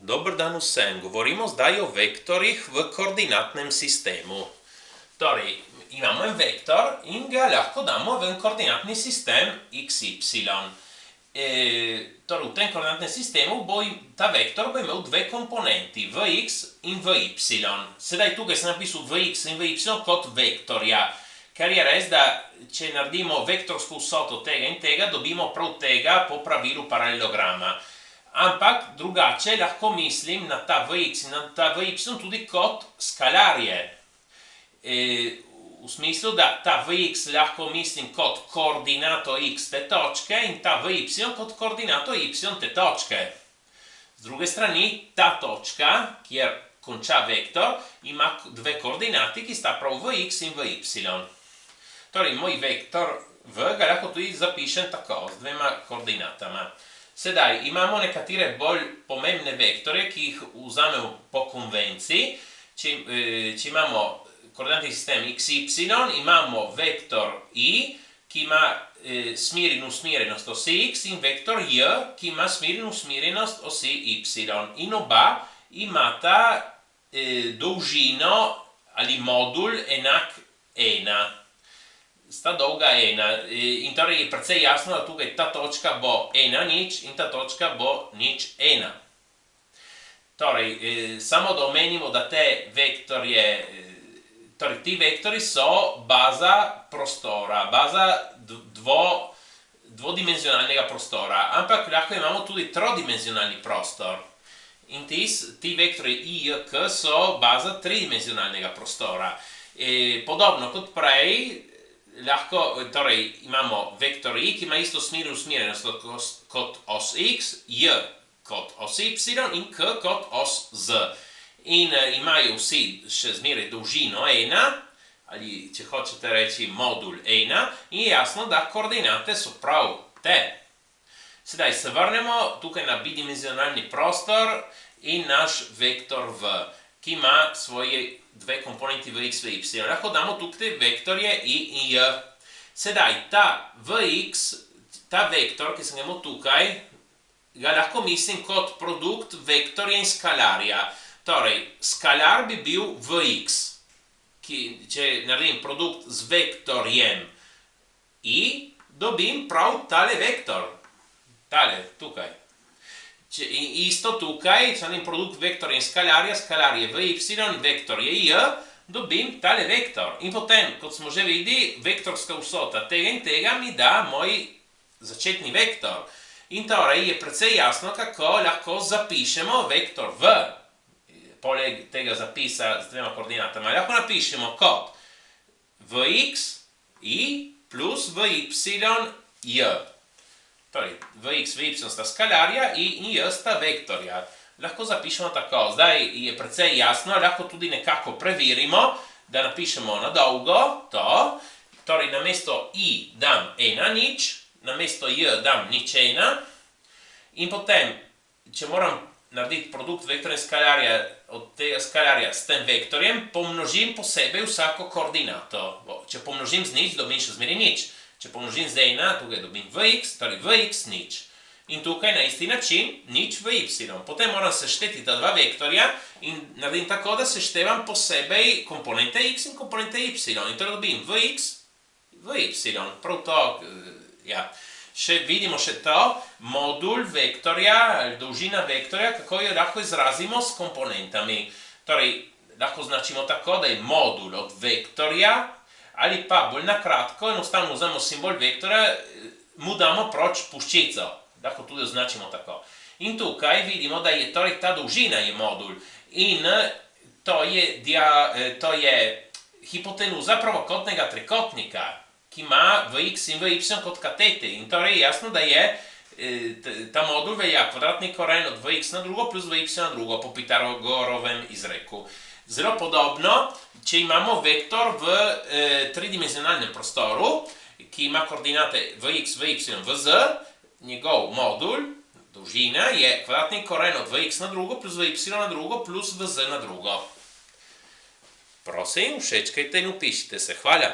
Dobar dan vsem. Govorimo zdaj o vektorjih v koordinatnem sistemu. Torej, imamo en vektor in ga lahko damo v en koordinatni sistem xy. Torej, v tem koordinatnem sistemu ta vektor bo imel dve komponenti, vx in vy. Sedaj tukaj sem napisal vx in vy kot vektorja, ker je res, da če naredimo vektorsko vsoto tega in tega, dobimo prav tega po pravilu paralelograma. Ampak drugače lahko mislim na ta vx in na ta vy tudi kot skalarje. V smislu, da ta vx lahko mislim kot koordinato x te točke in ta vy kot koordinato y te točke. Z druge strani, ta točka, kjer konča vektor, ima dve koordinati, ki sta prav vx in vy. Torej, moj vektor v ga lahko tudi zapišem tako, z dvema koordinatama. Sedaj, imamo nekatere bolj pomembne vektorje, ki jih vzamemo po konvenciji. Če imamo koordinatni sistem xy, imamo vektor y, ki ima smer in usmerjenost osi x, in vektor j, ki ima smer in usmerjenost osi y. In oba imata dolžino ali modul enak 1. Sta dolga 1. In torej je precej jasno, da tukaj ta točka bo 1, nič in ta točka bo nič 1. Torej, samo da omenimo, da ti vektorji so baza prostora, baza dvodimenzionalnega prostora, ampak lahko imamo tudi trodimenzionalni prostor. In ti vektorji i, j, k so baza tridimenzionalnega prostora. Podobno kot prej, torej imamo vektor y, ki ima isto smer in usmerjenost kot os x, j kot os y in k kot os z. In imajo vsi še zmeraj dolžino 1, ali če hočete reči modul 1, in je jasno, da koordinate so prav te. Sedaj se vrnemo tukaj na bidimenzionalni prostor in naš vektor v, ki ima svoje dve komponenti vx, vy. Lahko damo tukaj vektorje i in j. Sedaj, ta vx, ta vektor, ki sem ga imel tukaj, ga lahko mislim kot produkt vektorja in skalarja. Torej, skalar bi bil vx, če naredim produkt z vektorjem i, dobim prav tale vektor. Tale, tukaj. Isto tukaj, če naredim produkt vektorja in skalarja, skalar je vy, vektor je j, dobim tale vektor. In potem, kot smo že videli, vektorska vsota tega in tega mi da moj začetni vektor. In torej je precej jasno, kako lahko zapišemo vektor v. Poleg tega zapisa z dvema koordinatama lahko napišemo kot vx i plus vy j. Torej, vx, vy sta skalarja in j sta vektorja. Lahko zapišemo tako. Zdaj je precej jasno, lahko tudi nekako preverimo, da napišemo na dolgo to. Torej, namesto i dam 1, nič, namesto j dam nič 1. In potem, če moram narediti produkt vektorja in skalarja od tega skalarja s tem vektorjem, pomnožim posebej vsako koordinato. Če pomnožim z nič, dobim še zmeraj nič. Če pomnožim z 1, tukaj dobim vx, torej vx nič. In tukaj na isti način nič vy. Potem moram sešteti ta dva vektorja in naredim tako, da seštevam posebej komponente x in komponente y. In torej dobim vx, vy. Prav to, ja. Vidimo še to, modul vektorja, dolžina vektorja, kako jo lahko izrazimo s komponentami. Torej, lahko značimo tako, da je modul od vektorja, ali pa bolj nakratko, enostavno vzamemo simbol vektorja, mu damo proč puščico. Lahko tudi označimo tako. In tukaj vidimo, da je torej ta dolžina je modul. In to je hipotenuza pravokotnega trikotnika, ki ima vx in vy kot katete. In torej je jasno, da je ta modul velja kvadratni koren od vx na drugo plus vy na drugo po Pitagorovem izreku. Zelo podobno, če imamo vektor v tridimenzionalnem prostoru, ki ima koordinate vx, vy, vz, njegov modul, dolžina, je kvadratni koren od vx na drugo plus vy na drugo plus vz na drugo. Prosim, všečkajte in upišite se. Hvala.